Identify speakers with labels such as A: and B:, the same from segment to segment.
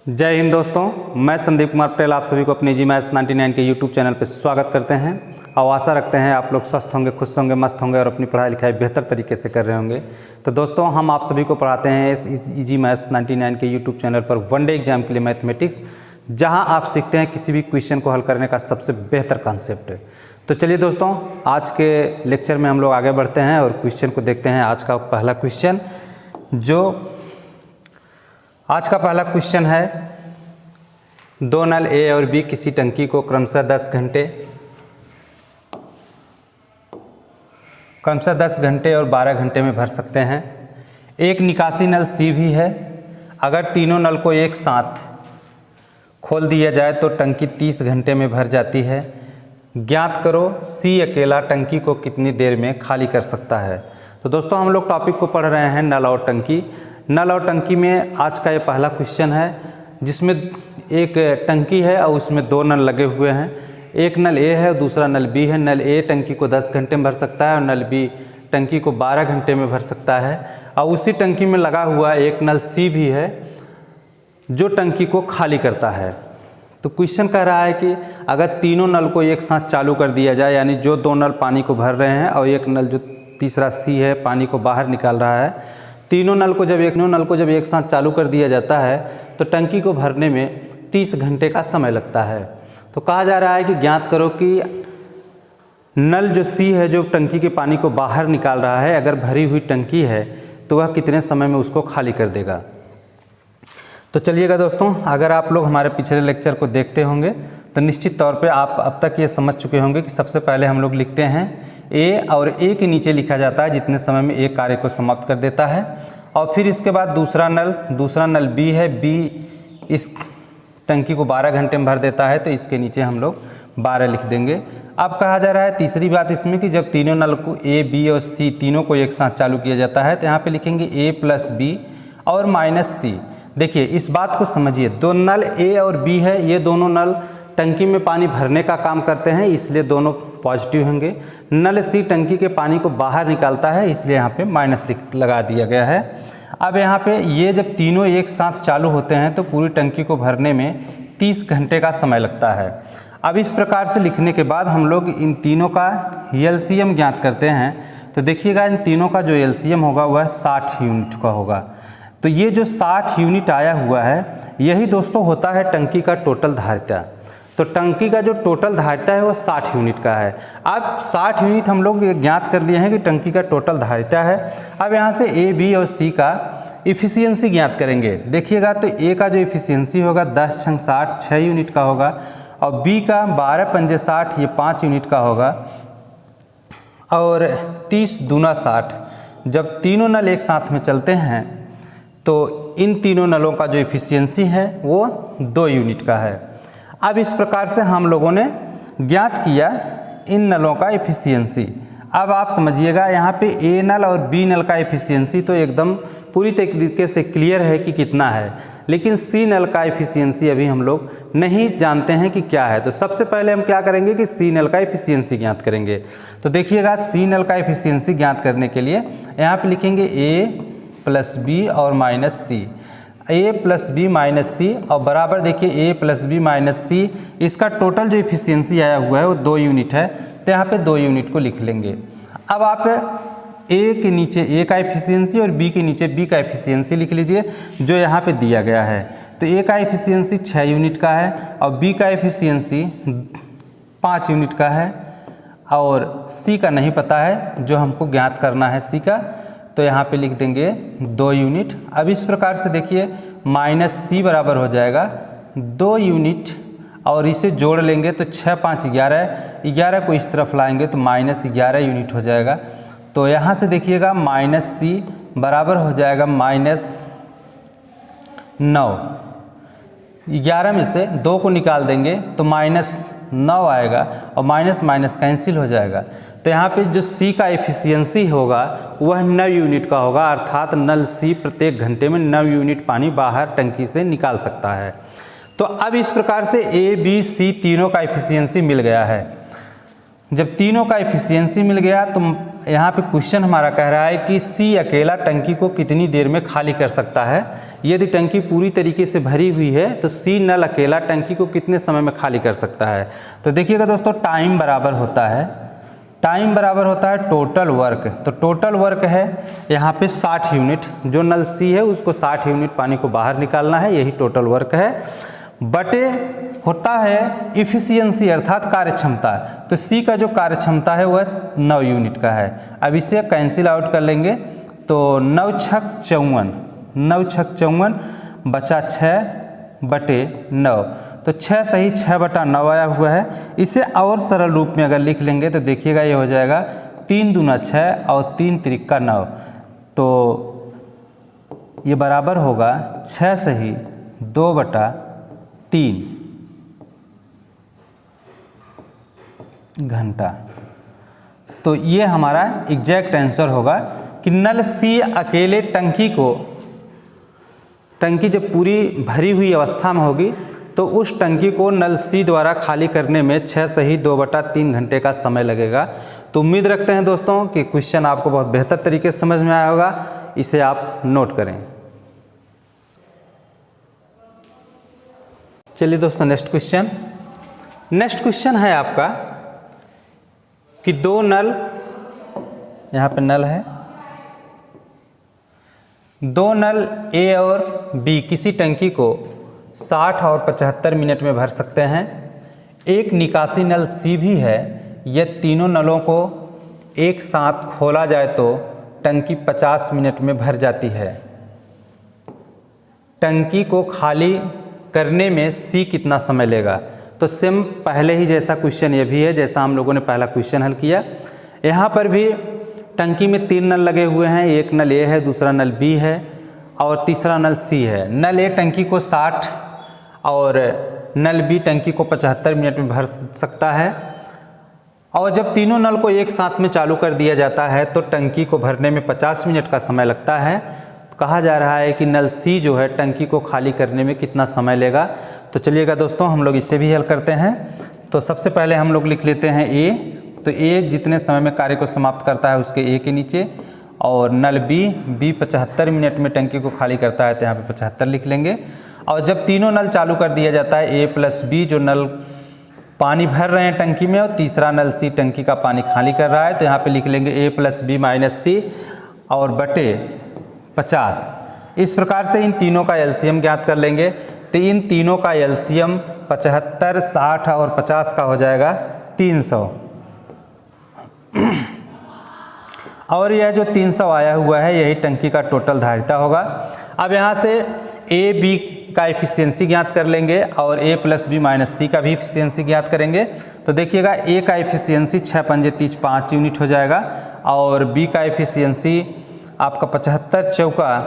A: जय हिंद दोस्तों, मैं संदीप कुमार पटेल आप सभी को अपने जी मैथ्स 99 के यूट्यूब चैनल पर स्वागत करते हैं और आशा रखते हैं आप लोग स्वस्थ होंगे, खुश होंगे, मस्त होंगे और अपनी पढ़ाई लिखाई बेहतर तरीके से कर रहे होंगे। तो दोस्तों, हम आप सभी को पढ़ाते हैं इस जी मैथ्स 99 के यूट्यूब चैनल पर वनडे एग्जाम के लिए मैथमेटिक्स, जहाँ आप सीखते हैं किसी भी क्वेश्चन को हल करने का सबसे बेहतर कॉन्सेप्ट। तो चलिए दोस्तों, आज के लेक्चर में हम लोग आगे बढ़ते हैं और क्वेश्चन को देखते हैं। आज का पहला क्वेश्चन है, दो नल ए और बी किसी टंकी को क्रमशः 10 घंटे और 12 घंटे में भर सकते हैं। एक निकासी नल सी भी है। अगर तीनों नल को एक साथ खोल दिया जाए तो टंकी 30 घंटे में भर जाती है। ज्ञात करो सी अकेला टंकी को कितनी देर में खाली कर सकता है। तो दोस्तों, हम लोग टॉपिक को पढ़ रहे हैं नल और टंकी। नल और टंकी में आज का ये पहला क्वेश्चन है, जिसमें एक टंकी है और उसमें दो नल लगे हुए हैं। एक नल ए है और दूसरा नल बी है। नल ए टंकी को 10 घंटे में भर सकता है और नल बी टंकी को 12 घंटे में भर सकता है। और उसी टंकी में लगा हुआ एक नल सी भी है जो टंकी को खाली करता है। तो क्वेश्चन कह रहा है कि अगर तीनों नल को एक साथ चालू कर दिया जाए, यानी जो दो नल पानी को भर रहे हैं और एक नल जो तीसरा सी है पानी को बाहर निकाल रहा है, तीनों नल को जब एक साथ चालू कर दिया जाता है तो टंकी को भरने में 30 घंटे का समय लगता है। तो कहा जा रहा है कि ज्ञात करो कि नल जो सी है जो टंकी के पानी को बाहर निकाल रहा है, अगर भरी हुई टंकी है तो वह कितने समय में उसको खाली कर देगा। तो चलिएगा दोस्तों, अगर आप लोग हमारे पिछले लेक्चर को देखते होंगे तो निश्चित तौर पे आप अब तक ये समझ चुके होंगे कि सबसे पहले हम लोग लिखते हैं ए, और ए के नीचे लिखा जाता है जितने समय में ए कार्य को समाप्त कर देता है। और फिर इसके बाद दूसरा नल बी है। बी इस टंकी को 12 घंटे में भर देता है, तो इसके नीचे हम लोग 12 लिख देंगे। अब कहा जा रहा है तीसरी बात इसमें कि जब तीनों नल को ए, बी और सी तीनों को एक साथ चालू किया जाता है तो यहाँ पे लिखेंगे ए प्लस बी और माइनस सी। देखिए, इस बात को समझिए, दो नल ए और बी है, ये दोनों नल टंकी में पानी भरने का काम करते हैं, इसलिए दोनों पॉजिटिव होंगे। नल सी टंकी के पानी को बाहर निकालता है, इसलिए यहाँ पे माइनस लगा दिया गया है। अब यहाँ पे ये जब तीनों एक साथ चालू होते हैं तो पूरी टंकी को भरने में 30 घंटे का समय लगता है। अब इस प्रकार से लिखने के बाद हम लोग इन तीनों का एलसीएम ज्ञात करते हैं। तो देखिएगा, इन तीनों का जो एलसीएम होगा वह 60 यूनिट का होगा। तो ये जो 60 यूनिट आया हुआ है, यही दोस्तों होता है टंकी का टोटल धारिता। तो टंकी का जो टोटल धारिता है वो 60 यूनिट का है। अब 60 यूनिट हम लोग ज्ञात कर लिए हैं कि टंकी का टोटल धारिता है। अब यहाँ से ए, बी और सी का इफ़िशियंसी ज्ञात करेंगे। देखिएगा, तो ए का जो इफ़िशियंसी होगा 10 × 60 6 यूनिट का होगा, और बी का 12 × 60 ये 5 यूनिट का होगा, और 30 दूना 60। जब तीनों नल एक साथ में चलते हैं तो इन तीनों नलों का जो इफ़िशियंसी है वो 2 यूनिट का है। अब इस प्रकार से हम लोगों ने ज्ञात किया इन नलों का इफ़िशियंसी। अब आप समझिएगा, यहाँ पे ए नल और बी नल का इफ़िशियंसी तो एकदम पूरी तरीके से क्लियर है कि कितना है, लेकिन सी नल का इफ़िशियंसी अभी हम लोग नहीं जानते हैं कि क्या है। तो सबसे पहले हम क्या करेंगे कि सी नल का इफ़िशियंसी ज्ञात करेंगे। तो देखिएगा, सी नल का इफ़िशियंसी ज्ञात करने के लिए यहाँ पे लिखेंगे ए प्लस बी और माइनस सी। ए प्लस बी माइनस सी और बराबर, देखिए ए प्लस बी माइनस सी, इसका टोटल जो इफ़िशियंसी आया हुआ है वो 2 यूनिट है, तो यहाँ पे 2 यूनिट को लिख लेंगे। अब आप ए के नीचे ए का इफ़िशियंसी और बी के नीचे बी का इफ़िशियंसी लिख लीजिए, जो यहाँ पे दिया गया है। तो ए का इफ़िशियंसी 6 यूनिट का है और बी का इफ़िशियंसी 5 यूनिट का है, और सी का नहीं पता है, जो हमको ज्ञात करना है सी का, तो यहाँ पे लिख देंगे 2 यूनिट। अब इस प्रकार से देखिए, माइनस सी बराबर हो जाएगा 2 यूनिट, और इसे जोड़ लेंगे तो 6 × 5 = 11 को इस तरफ लाएंगे तो माइनस 11 यूनिट हो जाएगा। तो यहाँ से देखिएगा, माइनस सी बराबर हो जाएगा माइनस 9। 11 में से 2 को निकाल देंगे तो माइनस 9 आएगा, और माइनस माइनस कैंसिल हो जाएगा। तो यहाँ पे जो सी का एफिशिएंसी होगा वह 9 यूनिट का होगा, अर्थात नल सी प्रत्येक घंटे में 9 यूनिट पानी बाहर टंकी से निकाल सकता है। तो अब इस प्रकार से ए, बी, सी तीनों का एफिशिएंसी मिल गया है। जब तीनों का एफिशिएंसी मिल गया तो यहाँ पे क्वेश्चन हमारा कह रहा है कि सी अकेला टंकी को कितनी देर में खाली कर सकता है। यदि टंकी पूरी तरीके से भरी हुई है तो सी नल अकेला टंकी को कितने समय में खाली कर सकता है। तो देखिएगा दोस्तों, टाइम बराबर होता है टोटल वर्क। तो टोटल वर्क है यहाँ पे 60 यूनिट, जो नल सी है उसको 60 यूनिट पानी को बाहर निकालना है, यही टोटल वर्क है। बटे होता है इफिशियंसी अर्थात कार्यक्षमता। तो सी का जो कार्यक्षमता है वह 9 यूनिट का है। अब इसे कैंसिल आउट कर लेंगे तो 9 छक 54 बचा 6 बटे 9, तो 6 सही 6 बटा 9 आया हुआ है। इसे और सरल रूप में अगर लिख लेंगे तो देखिएगा ये हो जाएगा 3 दूना 6 और 3 त्रिका 9, तो ये बराबर होगा 6 सही 2 बटा 3 घंटा। तो ये हमारा एग्जैक्ट आंसर होगा कि नल सी अकेले टंकी जब पूरी भरी हुई अवस्था में होगी तो उस टंकी को नल सी द्वारा खाली करने में 6 सही 2 बटा 3 घंटे का समय लगेगा। तो उम्मीद रखते हैं दोस्तों कि क्वेश्चन आपको बहुत बेहतर तरीके से समझ में आया होगा। इसे आप नोट करें। चलिए दोस्तों, नेक्स्ट क्वेश्चन है आपका कि 2 नल, यहाँ पे नल है, 2 नल ए और बी किसी टंकी को 60 और 75 मिनट में भर सकते हैं। एक निकासी नल सी भी है। यह तीनों नलों को एक साथ खोला जाए तो टंकी 50 मिनट में भर जाती है। टंकी को खाली करने में सी कितना समय लेगा। तो सेम पहले ही जैसा क्वेश्चन ये भी है जैसा हम लोगों ने पहला क्वेश्चन हल किया। यहाँ पर भी टंकी में 3 नल लगे हुए हैं, एक नल ए है, दूसरा नल बी है और तीसरा नल सी है। नल ए टंकी को 60 और नल बी टंकी को 75 मिनट में भर सकता है। और जब तीनों नल को एक साथ में चालू कर दिया जाता है तो टंकी को भरने में 50 मिनट का समय लगता है। कहा जा रहा है कि नल सी जो है टंकी को खाली करने में कितना समय लेगा। तो चलिएगा दोस्तों, हम लोग इसे भी हल करते हैं। तो सबसे पहले हम लोग लिख लेते हैं ए। तो ए जितने समय में कार्य को समाप्त करता है उसके ए के नीचे, और नल बी 75 मिनट में टंकी को खाली करता है तो यहाँ पे 75 लिख लेंगे। और जब तीनों नल चालू कर दिया जाता है ए प्लस बी, जो नल पानी भर रहे हैं टंकी में, और तीसरा नल सी टंकी का पानी खाली कर रहा है, तो यहाँ पे लिख लेंगे ए प्लस बी माइनस सी और बटे 50। इस प्रकार से इन तीनों का एलसीएम ज्ञात कर लेंगे। तो इन तीनों का एलसीएम 75, 60 और 50 का हो जाएगा 300। और यह जो 300 आया हुआ है यही टंकी का टोटल धारिता होगा। अब यहाँ से ए बी का एफिशिएंसी ज्ञात कर लेंगे और ए प्लस बी माइनस सी का भी एफिशिएंसी ज्ञात करेंगे। तो देखिएगा ए का एफिशिएंसी 6 पंजे 30 5 यूनिट हो जाएगा, और बी का एफिशिएंसी आपका 75 चौका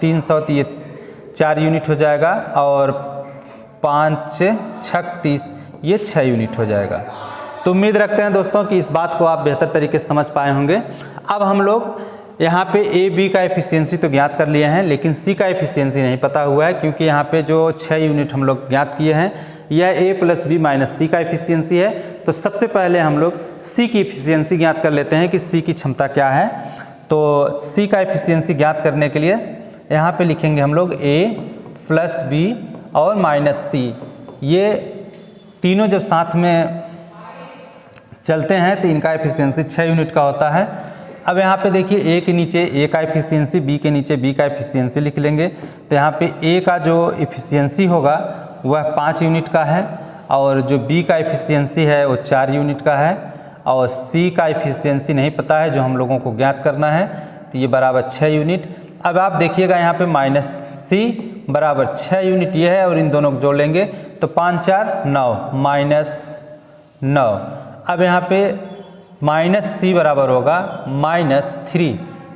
A: 300 तो ये 4 यूनिट हो जाएगा, और 5 छक 30 ये 6 यूनिट हो जाएगा। तो उम्मीद रखते हैं दोस्तों कि इस बात को आप बेहतर तरीके से समझ पाए होंगे। अब हम लोग यहाँ पे ए बी का एफिशिएंसी तो ज्ञात कर लिए हैं, लेकिन सी का एफिशिएंसी नहीं पता हुआ है, क्योंकि यहाँ पे जो 6 यूनिट हम लोग ज्ञात किए हैं यह ए प्लस बी माइनस सी का एफिशिएंसी है। तो सबसे पहले हम लोग सी की एफिशिएंसी ज्ञात कर लेते हैं कि सी की क्षमता क्या है। तो सी का एफिशिएंसी ज्ञात करने के लिए यहाँ पे लिखेंगे हम लोग ए प्लस बी और माइनस सी, ये तीनों जब साथ में चलते हैं तो इनका एफिशिएंसी 6 यूनिट का होता है। अब यहाँ पे देखिए ए के नीचे ए का एफिशिएंसी, बी के नीचे बी का एफिशिएंसी लिख लेंगे। तो यहाँ पे ए का जो एफिशिएंसी होगा वह 5 यूनिट का है, और जो बी का एफिशिएंसी है वो 4 यूनिट का है, और सी का एफिशिएंसी नहीं पता है जो हम लोगों को ज्ञात करना है, तो ये बराबर 6 यूनिट। अब आप देखिएगा यहाँ पे माइनस सी बराबर 6 यूनिट ये है, और इन दोनों को जोड़ लेंगे तो 5 4 9 माइनस 9। अब यहाँ पे माइनस सी बराबर होगा -3।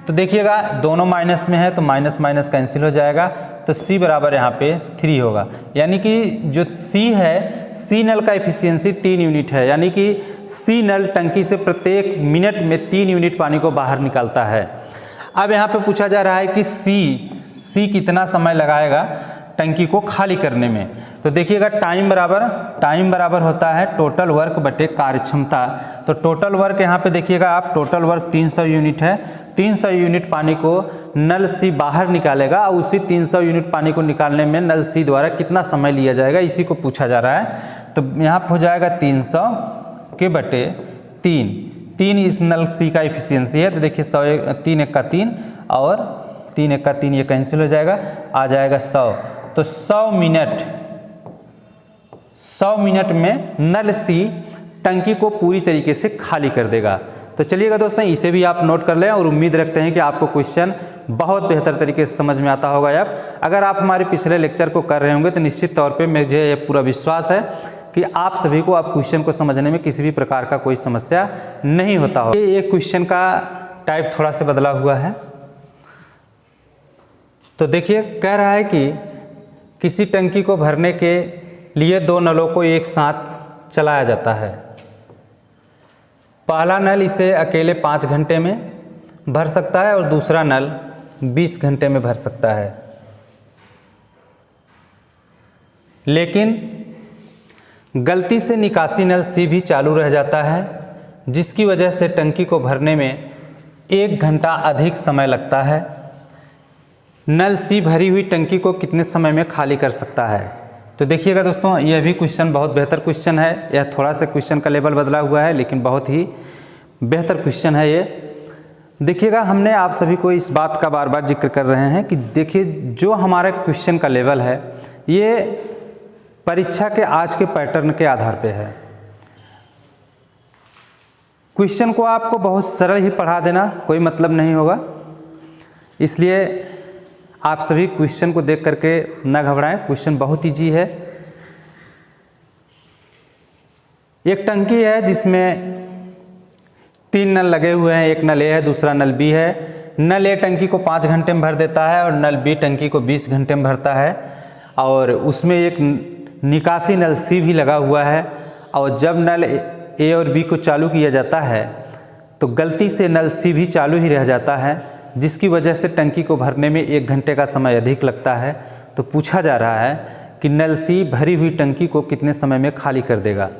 A: तो देखिएगा दोनों माइनस में है तो माइनस माइनस कैंसिल हो जाएगा, तो सी बराबर यहाँ पे 3 होगा। यानी कि जो सी है, सी नल का एफिशिएंसी 3 यूनिट है, यानी कि सी नल टंकी से प्रत्येक मिनट में 3 यूनिट पानी को बाहर निकालता है। अब यहाँ पे पूछा जा रहा है कि सी कितना समय लगाएगा टंकी को खाली करने में। तो देखिएगा टाइम बराबर होता है टोटल वर्क बटे कार्यक्षमता। तो टोटल वर्क यहाँ पे देखिएगा आप, टोटल वर्क 300 यूनिट है। 300 यूनिट पानी को नल सी बाहर निकालेगा और उसी 300 यूनिट पानी को निकालने में नल सी द्वारा कितना समय लिया जाएगा, इसी को पूछा जा रहा है। तो यहाँ पर हो जाएगा 300 के बटे 3 इस नल सी का इफिशियंसी है। तो देखिए 100 3 1 का 3 और 3 1 का 3 ये कैंसिल हो जाएगा, आ जाएगा 100। तो 100 मिनट में नल सी टंकी को पूरी तरीके से खाली कर देगा। तो चलिएगा दोस्तों, इसे भी आप नोट कर लें और उम्मीद रखते हैं कि आपको क्वेश्चन बहुत बेहतर तरीके से समझ में आता होगा। अब अगर आप हमारे पिछले लेक्चर को कर रहे होंगे तो निश्चित तौर पे मुझे ये पूरा विश्वास है कि आप सभी को आप क्वेश्चन को समझने में किसी भी प्रकार का कोई समस्या नहीं होता होगा। ये क्वेश्चन का टाइप थोड़ा सा बदला हुआ है। तो देखिए कह रहा है कि किसी टंकी को भरने के लिए 2 नलों को एक साथ चलाया जाता है। पहला नल इसे अकेले 5 घंटे में भर सकता है और दूसरा नल 20 घंटे में भर सकता है। लेकिन गलती से निकासी नल सी भी चालू रह जाता है, जिसकी वजह से टंकी को भरने में 1 घंटा अधिक समय लगता है। नल सी भरी हुई टंकी को कितने समय में खाली कर सकता है? तो देखिएगा दोस्तों, यह भी क्वेश्चन बहुत बेहतर क्वेश्चन है। यह थोड़ा सा क्वेश्चन का लेवल बदला हुआ है, लेकिन बहुत ही बेहतर क्वेश्चन है ये। देखिएगा, हमने आप सभी को इस बात का बार बार जिक्र कर रहे हैं कि देखिए जो हमारा क्वेश्चन का लेवल है ये परीक्षा के आज के पैटर्न के आधार पे है। क्वेश्चन को आपको बहुत सरल ही पढ़ा देना कोई मतलब नहीं होगा, इसलिए आप सभी क्वेश्चन को देख करके ना घबराएं। क्वेश्चन बहुत ईजी है। एक टंकी है जिसमें 3 नल लगे हुए हैं, एक नल ए है, दूसरा नल बी है। नल ए टंकी को 5 घंटे में भर देता है और नल बी टंकी को 20 घंटे में भरता है, और उसमें एक निकासी नल सी भी लगा हुआ है। और जब नल ए और बी को चालू किया जाता है तो गलती से नल सी भी चालू ही रह जाता है, जिसकी वजह से टंकी को भरने में 1 घंटे का समय अधिक लगता है। तो पूछा जा रहा है कि नल सी भरी हुई टंकी को कितने समय में खाली कर देगा।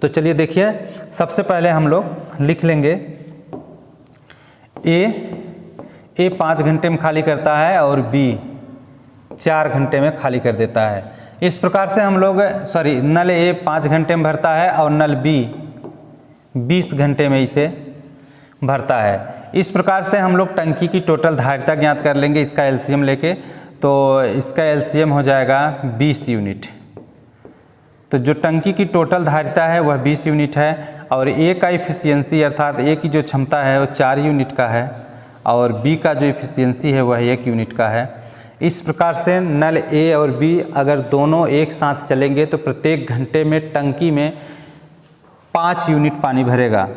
A: तो चलिए देखिए, सबसे पहले हम लोग लिख लेंगे ए 5 घंटे में खाली करता है और बी 4 घंटे में खाली कर देता है। इस प्रकार से हम लोग नल ए 5 घंटे में भरता है और नल बी 20 घंटे में इसे भरता है। इस प्रकार से हम लोग टंकी की टोटल धारिता ज्ञात कर लेंगे इसका एलसीएम लेके। तो इसका एलसीएम हो जाएगा 20 यूनिट। तो जो टंकी की टोटल धारिता है वह 20 यूनिट है और ए का इफिशियंसी अर्थात ए की जो क्षमता है वो 4 यूनिट का है और बी का जो इफिशियंसी है वह 1 यूनिट का है। इस प्रकार से नल ए और बी अगर दोनों एक साथ चलेंगे तो प्रत्येक घंटे में टंकी में 5 यूनिट पानी भरेगा।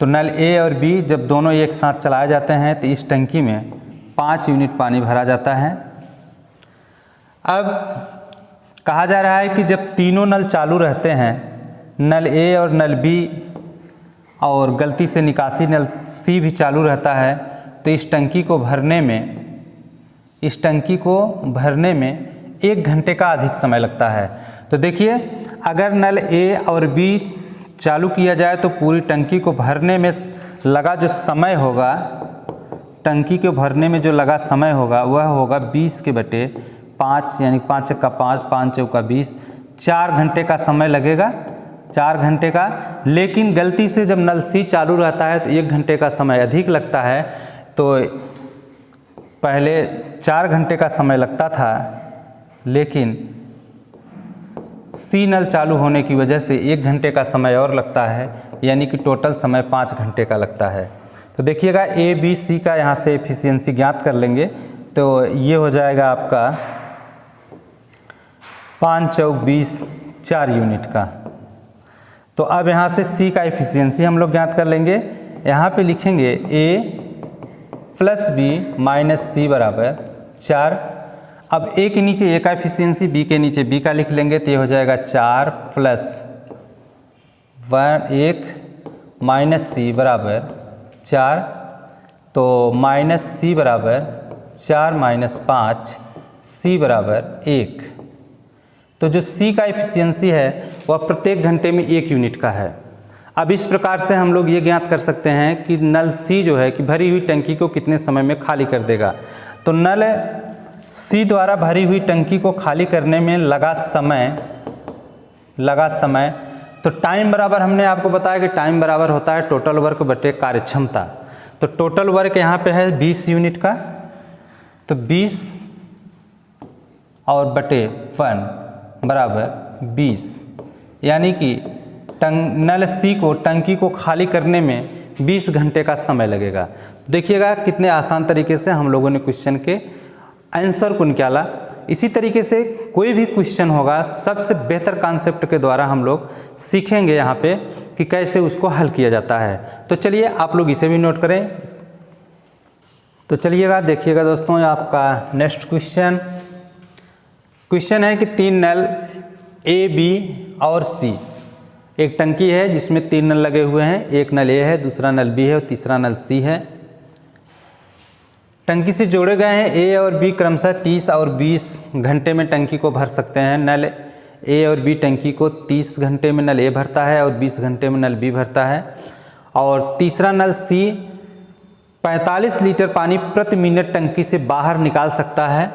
A: तो नल ए और बी जब दोनों एक साथ चलाए जाते हैं तो इस टंकी में 5 यूनिट पानी भरा जाता है। अब कहा जा रहा है कि जब तीनों नल चालू रहते हैं, नल ए और नल बी और गलती से निकासी नल सी भी चालू रहता है, तो इस टंकी को भरने में 1 घंटे का अधिक समय लगता है। तो देखिए, अगर नल ए और बी चालू किया जाए तो पूरी टंकी को भरने में लगा जो समय होगा, टंकी को भरने में जो लगा समय होगा वह होगा 20 के बटे 5, यानी 5 का 5, 5 चौका 20, 4 घंटे का समय लगेगा, 4 घंटे का। लेकिन गलती से जब नल सी चालू रहता है तो 1 घंटे का समय अधिक लगता है। तो पहले 4 घंटे का समय लगता था, लेकिन सी नल चालू होने की वजह से 1 घंटे का समय और लगता है, यानी कि टोटल समय 5 घंटे का लगता है। तो देखिएगा, ए बी सी का यहाँ से एफिशिएंसी ज्ञात कर लेंगे। तो ये हो जाएगा आपका 5 चौक 20, 4 यूनिट का। तो अब यहाँ से सी का एफिशिएंसी हम लोग ज्ञात कर लेंगे। यहाँ पे लिखेंगे ए प्लस बी माइनस सी बराबर 4। अब ए के नीचे ए का एफिशिएंसी, बी के नीचे बी का लिख लेंगे, तो ये हो जाएगा 4 प्लस 1 माइनस सी बराबर 4। तो माइनस सी बराबर 4 माइनस 5, सी बराबर 1। तो जो सी का एफिशिएंसी है वह प्रत्येक घंटे में 1 यूनिट का है। अब इस प्रकार से हम लोग ये ज्ञात कर सकते हैं कि नल सी जो है कि भरी हुई टंकी को कितने समय में खाली कर देगा। तो नल सी द्वारा भरी हुई टंकी को खाली करने में लगा समय तो टाइम बराबर, हमने आपको बताया कि टाइम बराबर होता है टोटल वर्क बटे कार्यक्षमता। तो टोटल वर्क यहाँ पे है 20 यूनिट का, तो 20 और बटे 1 बराबर 20, यानी कि नल सी को टंकी को खाली करने में 20 घंटे का समय लगेगा। देखिएगा कितने आसान तरीके से हम लोगों ने क्वेश्चन के आंसर को निकाला। इसी तरीके से कोई भी क्वेश्चन होगा सबसे बेहतर कॉन्सेप्ट के द्वारा हम लोग सीखेंगे यहाँ पे कि कैसे उसको हल किया जाता है। तो चलिए आप लोग इसे भी नोट करें। तो चलिएगा देखिएगा दोस्तों, आपका नेक्स्ट क्वेश्चन है कि 3 नल ए, बी और सी, एक टंकी है जिसमें 3 नल लगे हुए हैं, एक नल ए है, दूसरा नल बी है और तीसरा नल सी है। टंकी से जोड़े गए हैं ए और बी क्रमशः 30 और 20 घंटे में टंकी को भर सकते हैं। नल ए और बी टंकी को 30 घंटे में नल ए भरता है और 20 घंटे में नल बी भरता है। और तीसरा नल सी 45 लीटर पानी प्रति मिनट टंकी से बाहर निकाल सकता है।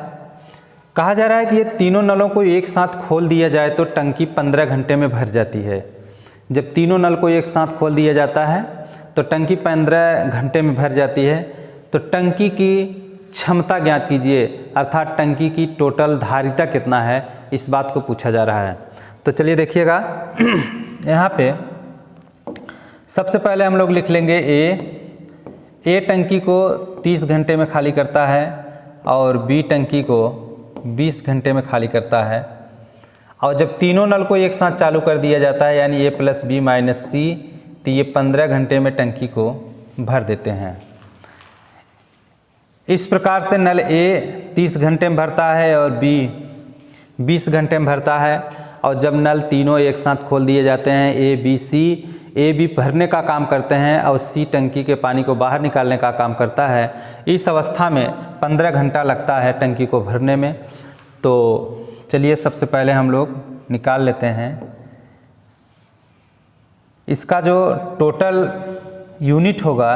A: कहा जा रहा है कि ये तीनों नलों को एक साथ खोल दिया जाए तो टंकी 15 घंटे में भर जाती है। जब तीनों नल को एक साथ खोल दिया जाता है तो टंकी 15 घंटे में भर जाती है। तो टंकी की क्षमता ज्ञात कीजिए, अर्थात टंकी की टोटल धारिता कितना है, इस बात को पूछा जा रहा है। तो चलिए देखिएगा यहाँ पे सबसे पहले हम लोग लिख लेंगे ए टंकी को 30 घंटे में खाली करता है और बी टंकी को 20 घंटे में खाली करता है। और जब तीनों नल को एक साथ चालू कर दिया जाता है यानी ए प्लस बी माइनस सी, तो ये 15 घंटे में टंकी को भर देते हैं। इस प्रकार से नल ए 30 घंटे में भरता है और बी 20 घंटे में भरता है। और जब नल तीनों एक साथ खोल दिए जाते हैं ए बी भरने का काम करते हैं और सी टंकी के पानी को बाहर निकालने का काम करता है। इस अवस्था में 15 घंटा लगता है टंकी को भरने में। तो चलिए सबसे पहले हम लोग निकाल लेते हैं। इसका जो टोटल यूनिट होगा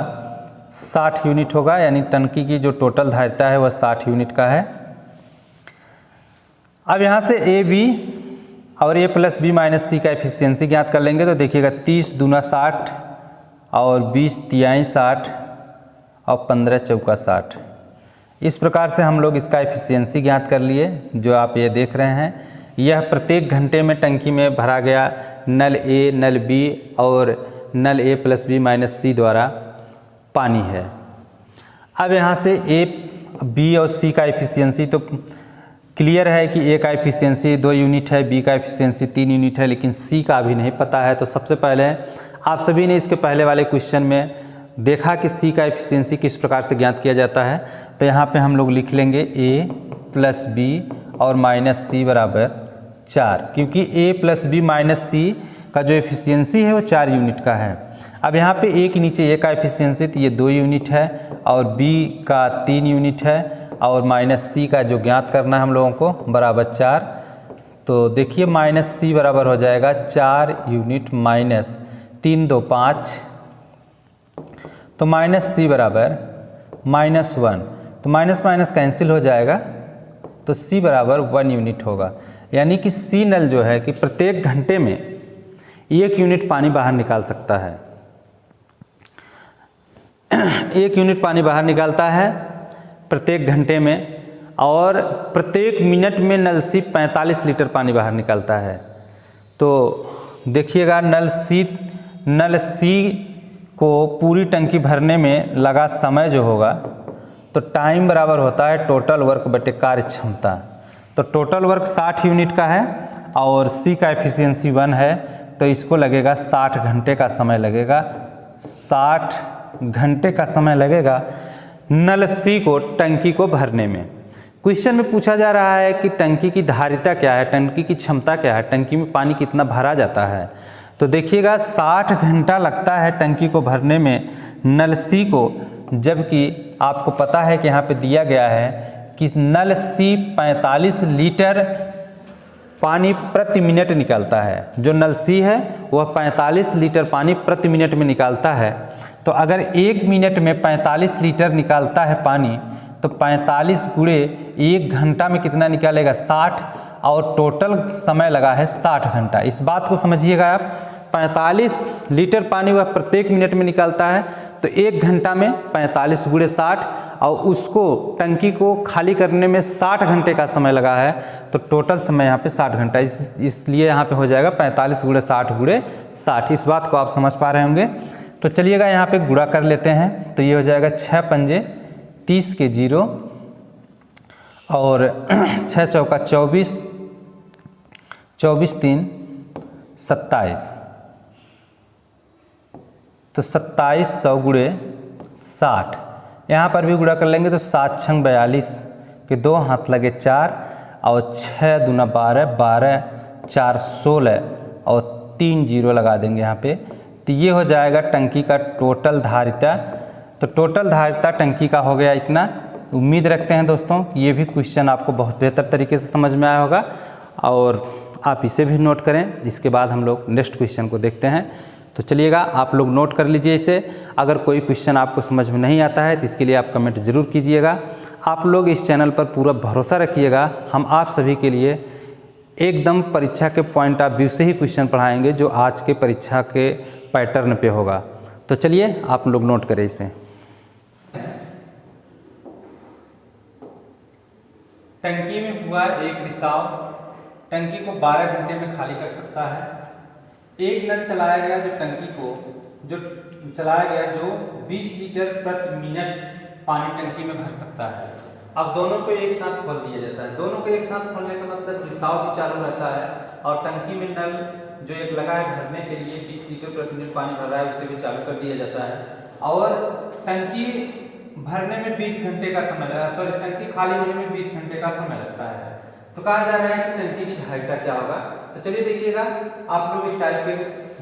A: 60 यूनिट होगा, यानी टंकी की जो टोटल धारिता है वह 60 यूनिट का है। अब यहाँ से ए बी और ए प्लस बी माइनस सी का एफिशिएंसी ज्ञात कर लेंगे। तो देखिएगा 30 दूना 60 और 20 तिहाई 60 और 15 चौका 60। इस प्रकार से हम लोग इसका एफिशिएंसी ज्ञात कर लिए। जो आप ये देख रहे हैं यह प्रत्येक घंटे में टंकी में भरा गया नल ए, नल बी और नल ए प्लस बी माइनस सी द्वारा पानी है। अब यहाँ से ए, बी और सी का एफिशिएंसी तो क्लियर है कि ए का एफिशिएंसी 2 यूनिट है, बी का एफिशिएंसी 3 यूनिट है, लेकिन सी का अभी नहीं पता है। तो सबसे पहले आप सभी ने इसके पहले वाले क्वेश्चन में देखा कि सी का एफिशिएंसी किस प्रकार से ज्ञात किया जाता है। तो यहाँ पे हम लोग लिख लेंगे ए प्लस बी और माइनस सी बराबर 4, क्योंकि ए प्लस बी माइनस सी का जो एफिशिएंसी है वो 4 यूनिट का है। अब यहाँ पे ए के नीचे ए का एफिशिएंसी तो ये 2 यूनिट है और बी का 3 यूनिट है और माइनस सी का जो ज्ञात करना है हम लोगों को बराबर 4। तो देखिए माइनस सी बराबर हो जाएगा 4 यूनिट माइनस 3 2 5, तो माइनस सी बराबर -1। तो माइनस माइनस कैंसिल हो जाएगा तो सी बराबर 1 यूनिट होगा। यानी कि सी नल जो है कि प्रत्येक घंटे में 1 यूनिट पानी बाहर निकाल सकता है। 1 यूनिट पानी बाहर निकालता है प्रत्येक घंटे में, और प्रत्येक मिनट में नल सी 45 लीटर पानी बाहर निकालता है। तो देखिएगा नल सी को पूरी टंकी भरने में लगा समय जो होगा तो टाइम बराबर होता है टोटल वर्क बटे कार्य क्षमता। तो टोटल वर्क 60 यूनिट का है और सी का एफिशिएंसी 1 है, तो इसको लगेगा 60 घंटे का समय लगेगा। 60 घंटे का समय लगेगा नल सी को टंकी को भरने में। क्वेश्चन में पूछा जा रहा है कि टंकी की धारिता क्या है, टंकी की क्षमता क्या है, टंकी में पानी कितना भरा जाता है। तो देखिएगा 60 घंटा लगता है टंकी को भरने में नल सी को, जबकि आपको पता है कि यहाँ पे दिया गया है कि नल सी 45 लीटर पानी प्रति मिनट निकालता है। जो नल सी है वह 45 लीटर पानी प्रति मिनट में निकालता है। तो अगर 1 मिनट में 45 लीटर निकालता है पानी, तो 45 गुणे 1 घंटा में कितना निकालेगा 60, और टोटल समय लगा है 60 घंटा। इस बात को समझिएगा आप, 45 लीटर पानी वह प्रत्येक मिनट में निकालता है, तो 1 घंटा में 45 गुणे 60, और उसको टंकी को खाली करने में 60 घंटे का समय लगा है, तो टोटल समय यहाँ पे 60 घंटा, इसलिए यहाँ पे हो जाएगा 45 गुणे 60 गुणे 60। इस बात को आप समझ पा रहे होंगे। तो चलिएगा यहाँ पे गुणा कर लेते हैं। तो ये हो जाएगा 6 पंजे 30 के 0, और 6 चौका 24, 24 3 27, तो 2700 गुणे 60। यहाँ पर भी गुणा कर लेंगे तो 7 छंग 42 के 2 हाथ लगे 4, और 6 दूना 12, 12 4 16, और 3 जीरो लगा देंगे यहाँ पे। तो ये हो जाएगा टंकी का टोटल धारिता। तो टोटल धारिता टंकी का हो गया इतना। उम्मीद रखते हैं दोस्तों कि ये भी क्वेश्चन आपको बहुत बेहतर तरीके से समझ में आया होगा, और आप इसे भी नोट करें। इसके बाद हम लोग नेक्स्ट क्वेश्चन को देखते हैं। तो चलिएगा आप लोग नोट कर लीजिए इसे। अगर कोई क्वेश्चन आपको समझ में नहीं आता है तो इसके लिए आप कमेंट ज़रूर कीजिएगा। आप लोग इस चैनल पर पूरा भरोसा रखिएगा, हम आप सभी के लिए एकदम परीक्षा के पॉइंट ऑफ व्यू से ही क्वेश्चन पढ़ाएंगे जो आज के परीक्षा के पैटर्न पे होगा। तो चलिए आप लोग नोट करें इसे। टंकी में हुआ एक रिसाव टंकी को 12 घंटे में खाली कर सकता है। एक नल चलाया गया जो 20 लीटर प्रति मिनट पानी टंकी में भर सकता है। अब दोनों को एक साथ खोल दिया जाता है। दोनों को एक साथ खोलने का मतलब रिसाव भी चालू रहता है, और टंकी में नल जो एक लगा है भरने के लिए 20 लीटर प्रति मिनट पानी भर रहा है उसे भी चालू कर दिया जाता है। और टंकी भरने में 20 घंटे का समय लगा, टंकी खाली होने में 20 घंटे का समय लगता है। तो कहा जा रहा है कि टंकी की धारिता क्या होगा। तो चलिए देखिएगा, आप लोग इस टाइप के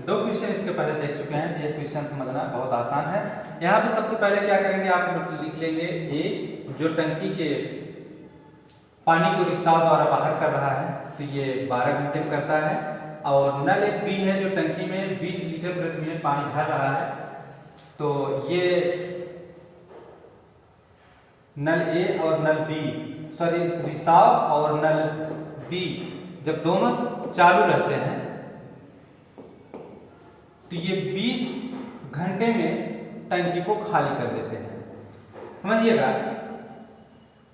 A: 2 क्वेश्चन इसके पहले देख चुके हैं। ये क्वेश्चन समझना बहुत आसान है। यहाँ पे सबसे पहले क्या करेंगे, आप लोग लिख लेंगे ए, जो टंकी के पानी को रिसाव द्वारा बाहर कर रहा है, तो ये 12 घंटे में करता है। और नल एक बी है जो टंकी में 20 लीटर प्रति मिनट पानी भर रहा है, तो ये नल ए और नल बी, रिसाव और नल बी जब दोनों चालू रहते हैं तो ये 20 घंटे में टंकी को खाली कर देते हैं। समझिएगा,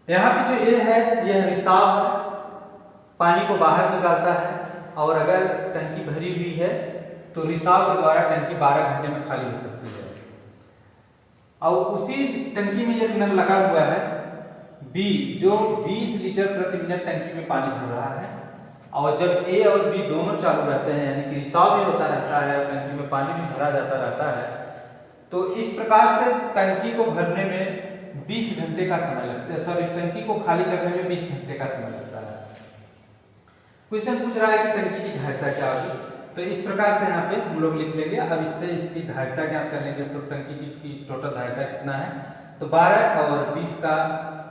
A: यहाँ पे जो ए है यह रिसाव पानी को बाहर निकालता है, और अगर टंकी भरी हुई है तो रिसाव के द्वारा टंकी 12 घंटे में खाली हो सकती है। और उसी टंकी में एक नल लगा हुआ है बी जो 20 लीटर प्रति मिनट टंकी में पानी भर रहा है, और जब ए और बी दोनों चालू रहते हैं यानी कि रिसाव भी होता रहता है और टंकी में पानी भी भरा जाता रहता है, तो इस प्रकार से टंकी को भरने में 20 घंटे का समय लगता है, टंकी को खाली करने में 20 घंटे का समय लगता है। क्वेश्चन पूछ रहा है कि टंकी की धारिता क्या होगी, तो इस प्रकार से यहाँ पे हम लोग लिख लेंगे। अब इससे इसकी धारिता ज्ञात कर लेंगे, तो टंकी की टोटल धारिता कितना है, तो 12 और 20 का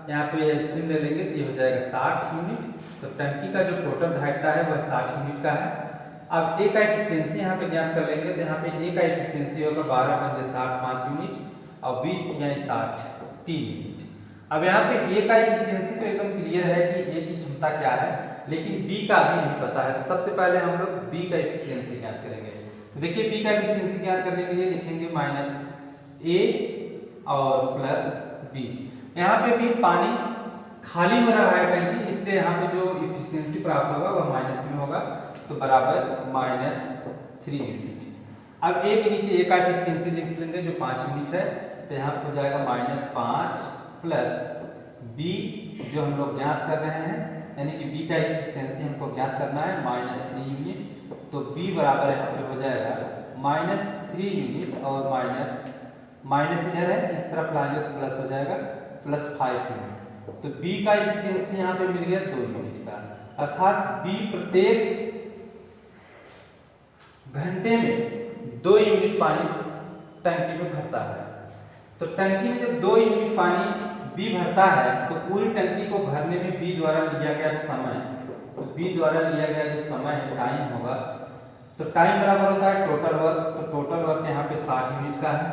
A: यहाँ पे एलसीएम ले लेंगे तो ये हो जाएगा 60 यूनिट। तो टंकी का जो टोटल धारिता है वह 60 यूनिट का है। अब ए का एफिशिएंसी यहाँ पे ज्ञात कर लेंगे, तो यहाँ पे ए का एफिशिएंसी होगा 12 पंजे 60 5 यूनिट, और 20 यानी 60 3 यूनिट। अब यहाँ पे ए का एफिशिएंसी तो एकदम क्लियर है कि ए की क्षमता क्या है, लेकिन बी का अभी नहीं पता है। तो सबसे पहले हम लोग बी का एफिशिएंसी ज्ञात करेंगे। तो देखिए बी का एफिशिएंसी ज्ञात करने के लिए लिखेंगे माइनस ए और प्लस बी। यहाँ पे भी पानी खाली हो रहा है टंकी, इसलिए यहाँ पे जो एफिशिएंसी प्राप्त होगा वह माइनस में होगा, तो बराबर -3 यूनिट। अब ए के नीचे ए का एफिशिएंसी लिख लेंगे जो 5 यूनिट है, तो यहाँ पे हो जाएगा -5 प्लस बी जो हम लोग ज्ञात कर रहे हैं, यानी कि बी का एफिशिएंसी हमको ज्ञात करना है -3 यूनिट। तो बी बराबर यहाँ पे हो जाएगा -3 यूनिट, और माइनस इधर है, इस तरफ लाएंगे तो प्लस हो जाएगा +5 यूनिट। तो बी का एफिशिएंसी यहाँ पे मिल गया 2 यूनिट का, अर्थात बी प्रत्येक घंटे में 2 यूनिट पानी टंकी में भरता है। तो टंकी में जब 2 यूनिट पानी बी भरता है तो पूरी टंकी को भरने में बी द्वारा लिया गया समय, तो बी द्वारा लिया गया जो समय है टाइम होगा, तो टाइम बराबर होता है टोटल वर्क, तो टोटल वर्क यहाँ पे 60 यूनिट का है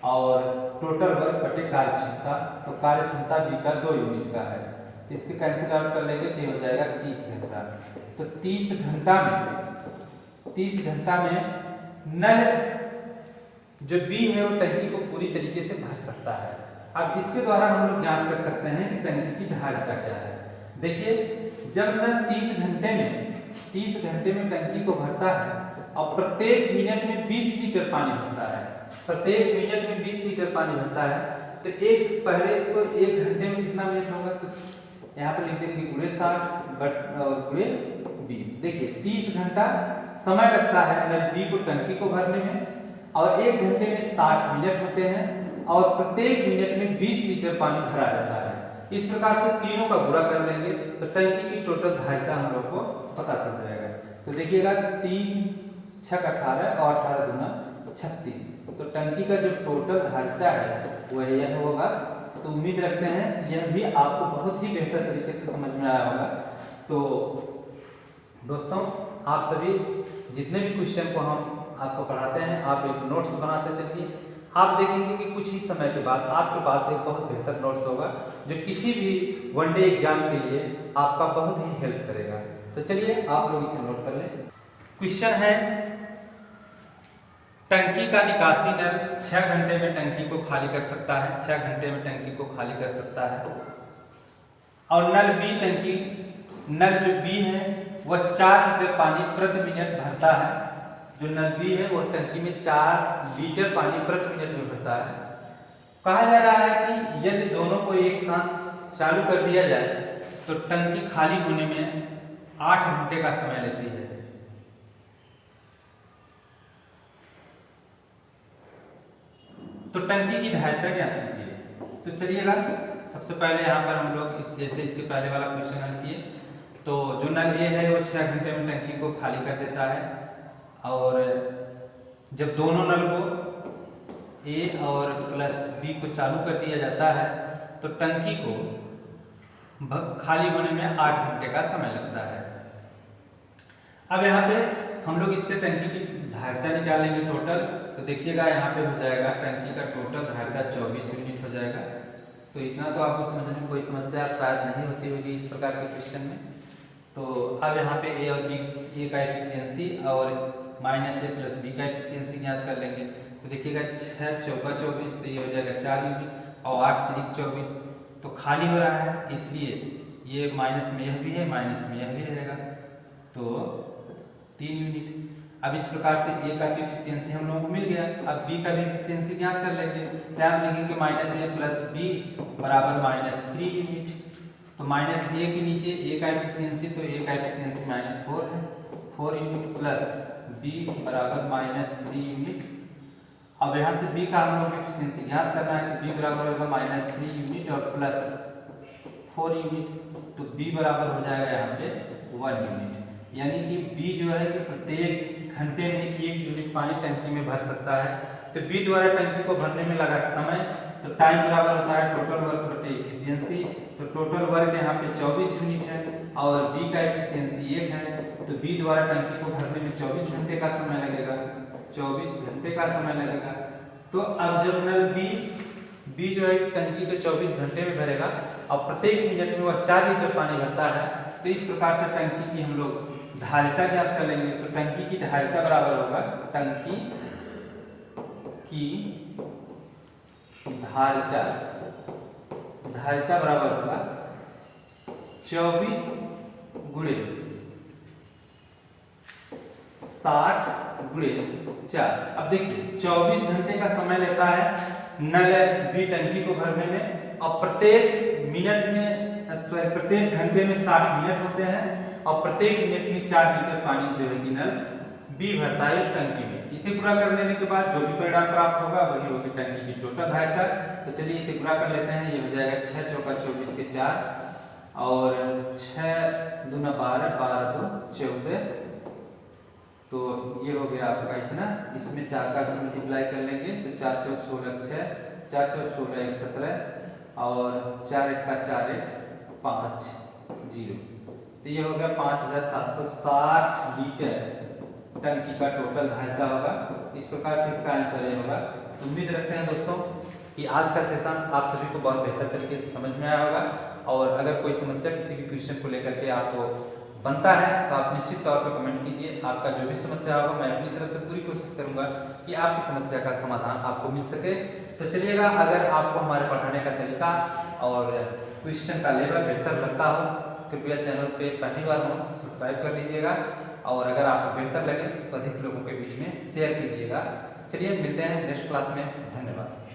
A: और टोटल वर्क बटे कार्य क्षमता, तो कार्य क्षमता बी का 2 यूनिट का है। तो इसके कैंसिल आउट कर लेंगे तो ये हो जाएगा 30 घंटा। तो 30 घंटा में नल जो बी है वो टंकी को पूरी तरीके से भर सकता है। अब इसके द्वारा हम लोग ज्ञात कर सकते हैं कि टंकी की धारिता क्या है। देखिए, जब नल 30 घंटे में टंकी को भरता है और प्रत्येक मिनट में 20 लीटर पानी भरता है, प्रत्येक मिनट में 20 लीटर पानी भरता है, तो एक पहले इसको 1 घंटे में कितना मिनट होगा, तो यहाँ पर लिख देंगे गुणे 60 और गुणे 20। देखिए 30 घंटा समय लगता है नल बी को टंकी को भरने में और 1 घंटे में 60 मिनट होते हैं और प्रत्येक मिनट में 20 लीटर पानी भरा जाता है। इस प्रकार से तीनों का गुणा कर लेंगे तो टंकी की टोटल धारिता हम लोग को पता चल जाएगा। तो देखिएगा 3 छक 18 और 18 दूना 36, तो टंकी का जो टोटल धारिता है वह यह होगा। तो उम्मीद रखते हैं यह भी आपको बहुत ही बेहतर तरीके से समझ में आया होगा। तो दोस्तों, आप सभी जितने भी क्वेश्चन को हम आपको पढ़ाते हैं आप एक नोट्स बनाते चलिए। आप देखेंगे कि कुछ ही समय के बाद आपके पास एक बहुत बेहतर नोट्स होगा जो किसी भी वनडे एग्जाम के लिए आपका बहुत ही हेल्प करेगा। तो चलिए आप लोग इसे नोट कर लें। क्वेश्चन है, टंकी का निकासी नल 6 घंटे में टंकी को खाली कर सकता है, 6 घंटे में टंकी को खाली कर सकता है। और नल जो बी है वह 4 लीटर पानी प्रति मिनट भरता है। जो नल बी है वो टंकी में 4 लीटर पानी प्रति मिनट में भरता है। कहा जा रहा है कि यदि दोनों को एक साथ चालू कर दिया जाए तो टंकी खाली होने में 8 घंटे का समय लेती है। तो टंकी की धारिता ज्ञात कीजिए। तो चलिएगा, सबसे पहले यहाँ पर हम लोग जैसे इसके पहले वाला क्वेश्चन हल किए, तो जो नल ए है वो 6 घंटे में टंकी को खाली कर देता है और जब दोनों नल को ए और प्लस बी को चालू कर दिया जाता है तो टंकी को खाली होने में 8 घंटे का समय लगता है। अब यहाँ पे हम लोग इससे टंकी की धारिता निकालेंगे टोटल। तो देखिएगा यहाँ पे हो जाएगा टंकी का टोटल धारिता 24 यूनिट हो जाएगा। तो इतना तो आपको समझने में कोई समस्या शायद नहीं होती होगी इस प्रकार के क्वेश्चन में। तो अब यहाँ पे ए और बी, ए का एफिशिएंसी और माइनस ए प्लस बी का एफिशिएंसी ज्ञात कर लेंगे। तो देखिएगा 6 चौका 24, तो ये हो जाएगा 4 यूनिट और 8 तिरिक 24, तो खाली हो रहा है इसलिए ये माइनस में यह भी है, माइनस में यह भी रहेगा, तो 3 यूनिट। अब इस प्रकार से ए का जो एफिशिएंसी हम लोगों को मिल गया। अब बी का भी एफिशिएंसी ज्ञात कर लेंगे। ध्यान देंगे कि माइनस ए प्लस बी बराबर -3 यूनिट। तो माइनस ए के नीचे ए का एफिशिएंसी, तो ए का एफिशिएंसी -4 है, 4 यूनिट प्लस बी बराबर -3 यूनिट। अब यहाँ से बी का हम लोग एफिशिएंसी ज्ञात करना है, तो बी बराबर होगा -3 यूनिट और प्लस 4 यूनिट, तो बी बराबर हो जाएगा यहाँ पे 1 यूनिट। यानी कि बी जो है कि प्रत्येक घंटे में 1 यूनिट पानी टंकी में भर सकता है। तो बी द्वारा टंकी को भरने में लगा समय, तो टाइम बराबर होता है टोटल वर्क बटे एफिशिएंसी। तो टोटल वर्क यहाँ पे 24 यूनिट है और बी का एफिशिएंसी 1 है, तो बी द्वारा टंकी को भरने में 24 घंटे का समय लगेगा, 24 घंटे का समय लगेगा। तो अब जब नल बी जो है टंकी को 24 घंटे में भरेगा और प्रत्येक मिनट में वह 4 लीटर पानी भरता है, तो इस प्रकार से टंकी की हम लोग धारिता ज्ञात कर लेंगे। तो टंकी की धारिता बराबर होगा, टंकी की धारिता बराबर होगा 24 गुणे 60 गुणे 4। अब देखिए 24 घंटे का समय लेता है नल बी टंकी को भरने में और प्रत्येक घंटे में 60 मिनट होते हैं और प्रत्येक मिनट में 4 लीटर पानी जो है कि नल बी भरता है उस टंकी में। इसे पूरा कर लेने के बाद जो भी परिणाम प्राप्त होगा वही होगी टंकी की टोटल धारिता। तो चलिए इसे पूरा कर लेते हैं। ये हो जाएगा 6 चौका 24 के 4 और 6 दूना 12, 12 दो 14, तो ये हो गया आपका इतना। इसमें 4 का भी मल्टीप्लाई कर लेंगे तो 4 चौक 16 6, 4 चौक 16 1 17 और 4 1 का 4 1 5 0। तो तो ये हो गया 5760 लीटर टंकी का टोटल धारिता होगा। इस प्रकार से इसका आंसर ये होगा। उम्मीद रखते हैं दोस्तों कि आज का सेशन आप सभी को बहुत बेहतर तरीके से समझ में आया होगा। और अगर कोई समस्या किसी भी क्वेश्चन को लेकर के आपको बनता है तो आप निश्चित तौर पर कमेंट कीजिए। आपका जो भी समस्या होगा मैं अपनी तरफ से पूरी कोशिश करूंगा कि आपकी समस्या का समाधान आपको मिल सके। तो चलिएगा, अगर आपको हमारे पढ़ाने का तरीका और क्वेश्चन का लेवल बेहतर लगता हो कृपया चैनल पे पहली बार हो सब्सक्राइब कर लीजिएगा। और अगर आपको बेहतर लगे तो अधिक लोगों के बीच में शेयर कीजिएगा। चलिए मिलते हैं नेक्स्ट क्लास में। धन्यवाद।